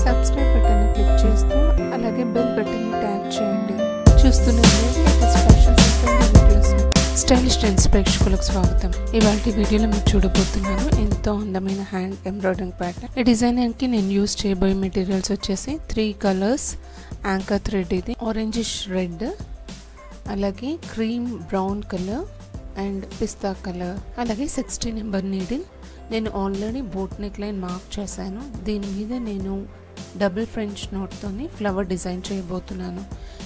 Subscribe button click చేస్తూ అలాగే bell button tap చేయండి. చూస్తున్నట్లే latest fashions and videos. Stylish trends ప్రేక్షకులకు స్వాగతం. ఇవాల్టి వీడియోలో మీరు చూడబోతున్నారు ఎంతో అందమైన హ్యాండ్ ఎంబ్రాయిడరింగ్ ప్యాటర్న్. ఈ డిజైనర్కి నేను యూజ్ చేయబోయే మెటీరియల్స్ వచ్చేసి 3 కలర్స్ యాంకర్ థ్రెడ్, ఇది ఆరెంజిష్ రెడ్, అలాగే cream brown colour and pista colour, అలాగే 60 నెంబర్ నీడిల్. నేను already boat neck line mark చేశాను. దీని మీద నేను డబుల్ ఫ్రెంచ్ నోట్తోని ఫ్లవర్ డిజైన్ చేయబోతున్నాను.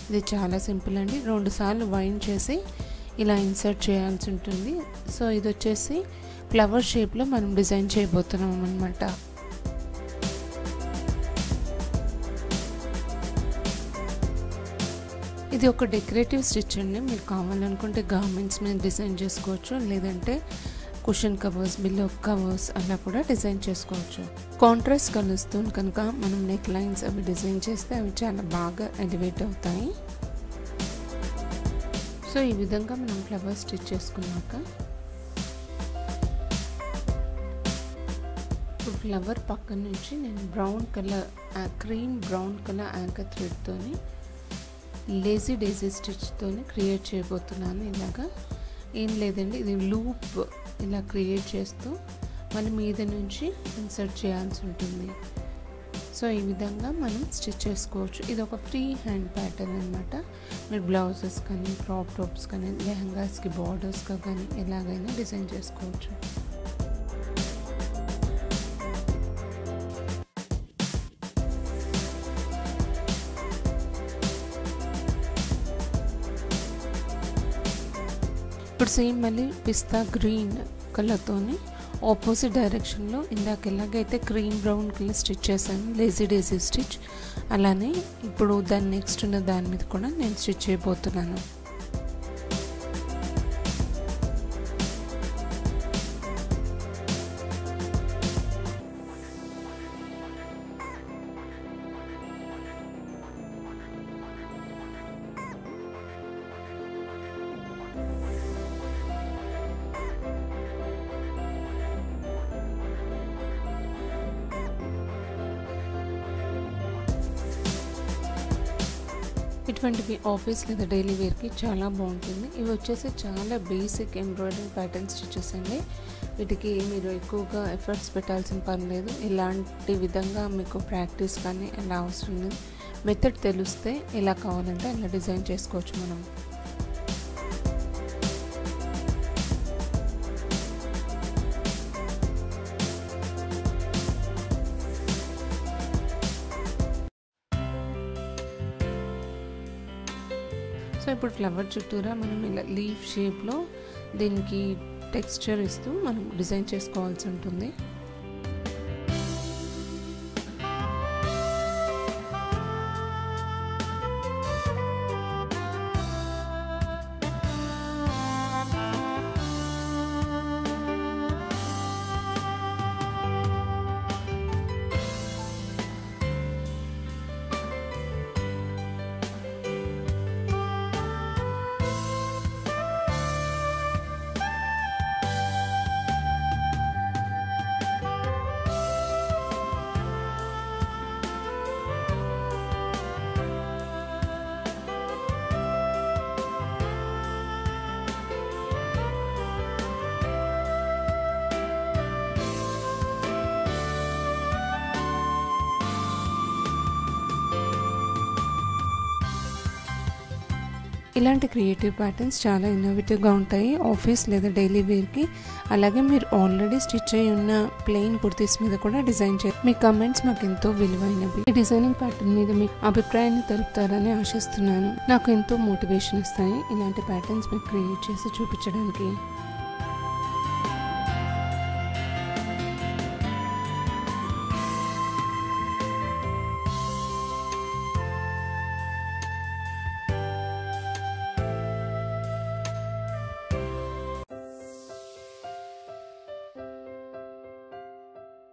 ఇది చాలా సింపుల్ అండి. 2 సార్లు వైండ్ చేసి ఇలా ఇన్సర్ట్ చేయాల్సి ఉంటుంది. సో ఇది వచ్చేసి ఫ్లవర్ షేప్లో మనం డిజైన్ చేయబోతున్నాం అన్నమాట. ఇది ఒక డెకరేటివ్ స్టిచ్ అండి. మీరు కావాలనుకుంటే గార్మెంట్స్ మీద డిజైన్ చేసుకోవచ్చు, లేదంటే కుషన్ కవర్స్, బిల్లో కవర్స్ అలా కూడా డిజైన్ చేసుకోవచ్చు. కాంట్రాస్ట్ కలర్స్తో కనుక మనం నెక్ లైన్స్ అవి డిజైన్ చేస్తే అవి చాలా బాగా ఎలివేట్ అవుతాయి. సో ఈ విధంగా మనం ఫ్లవర్స్ స్టిచ్ చేసుకున్నాక ఇప్పుడు ఫ్లవర్ పక్క నుంచి నేను brown colour cream brown colour anchor థ్రెడ్తోని లేజీ డేజీ స్టిచ్తోని క్రియేట్ చేయబోతున్నాను. ఇలాగా ఏం లేదండి, ఇది లూప్ ఇలా క్రియేట్ చేస్తూ మన మీద నుంచి ఇన్సర్ట్ చేయాల్సి ఉంటుంది. సో ఈ విధంగా మనం స్టిచ్ చేసుకోవచ్చు. ఇది ఒక ఫ్రీ హ్యాండ్ ప్యాటర్న్ అనమాట. మీరు బ్లౌజెస్ కానీ, క్రాప్ టాప్స్ కానీ, లెహంగాస్కి బార్డర్స్గా కానీ ఎలాగైనా డిజైన్ చేసుకోవచ్చు. ఇప్పుడు సేమ్ మళ్ళీ పిస్తా గ్రీన్ కలర్తోని ఆపోజిట్ డైరెక్షన్లో ఇందాక ఎలాగైతే క్రీమ్ బ్రౌన్ కలర్ స్టిచ్ చేశాను లేజీ డేజీ స్టిచ్, అలానే ఇప్పుడు దాని నెక్స్ట్ ఉన్న దాని మీద కూడా నేను స్టిచ్ చేయబోతున్నాను. ఇటువంటివి ఆఫీస్ లేదా డైలీ వేర్కి చాలా బాగుంటుంది. ఇవి వచ్చేసి చాలా బేసిక్ ఎంబ్రాయిడరింగ్ ప్యాటర్న్ స్టిచెస్ అండి. వీటికి మీరు ఎక్కువగా ఎఫర్ట్స్ పెట్టాల్సిన పని లేదు. ఇలాంటి విధంగా మీకు ప్రాక్టీస్ కానీ ఎలా అవసరం లేదు. మెథడ్ తెలిస్తే ఎలా కావాలంటే అలా డిజైన్ చేసుకోవచ్చు మనం. సో ఇప్పుడు ఫ్లవర్ చుట్టూరా మనం ఇలా లీఫ్ షేప్లో దీనికి టెక్స్చర్ ఇస్తూ మనం డిజైన్ చేసుకోవాల్సి ఉంటుంది. ఇలాంటి క్రియేటివ్ ప్యాటర్న్స్ చాలా ఇన్నోవేటివ్గా ఉంటాయి ఆఫీస్ లేదా డైలీ వేర్కి. అలాగే మీరు ఆల్రెడీ స్టిచ్ అయి ఉన్న ప్లెయిన్ కుర్తీస్ మీద కూడా డిజైన్ చేయాలి. మీ కమెంట్స్ మాకు ఎంతో విలువైనవి. ఈ డిజైనింగ్ ప్యాటర్న్ మీద మీ అభిప్రాయాన్ని తెలుపుతారని ఆశిస్తున్నాను. నాకు ఎంతో మోటివేషన్ ఇస్తాయి ఇలాంటి ప్యాటర్న్స్ మీకు క్రియేట్ చేసి చూపించడానికి.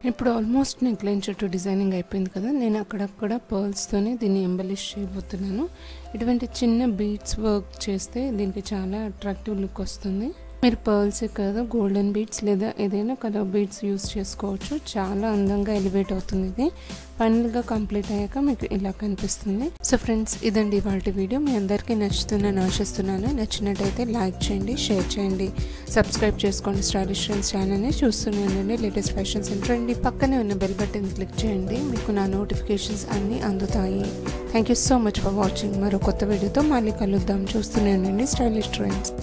ఇప్పుడు ఆల్మోస్ట్ నెక్ లైన్ చుట్టూ డిజైనింగ్ అయిపోయింది కదా. నేను అక్కడక్కడ పర్ల్స్తోనే దీన్ని ఎంబలిష్ చేయబోతున్నాను. ఇటువంటి చిన్న బీడ్స్ వర్క్ చేస్తే దీనికి చాలా అట్రాక్టివ్ లుక్ వస్తుంది. మీరు పర్ల్స్ కదా గోల్డెన్ బీడ్స్ లేదా ఏదైనా కలర్ బీడ్స్ యూస్ చేసుకోవచ్చు. చాలా అందంగా ఎలివేట్ అవుతుంది. ఇది ఫైనల్గా కంప్లీట్ అయ్యాక మీకు ఇలా కనిపిస్తుంది. సో ఫ్రెండ్స్, ఇదండి ఇవాళ వీడియో. మీ అందరికీ నచ్చుతుందని ఆశిస్తున్నాను. నచ్చినట్టయితే లైక్ చేయండి, షేర్ చేయండి, సబ్స్క్రైబ్ చేసుకోండి స్టైలిష్ ట్రెండ్స్ ఛానల్ని. చూస్తూనే ఉండండి లేటెస్ట్ ఫ్యాషన్స్ అండ్ ట్రెండ్. పక్కనే ఉన్న బెల్ బటన్ క్లిక్ చేయండి, మీకు నా నోటిఫికేషన్స్ అన్నీ అందుతాయి. Thank you so much for watching. మరో కొత్త వీడియోతో మళ్ళీ కలుద్దాం. చూస్తూనే ఉండండి స్టైలిష్ ట్రెండ్స్.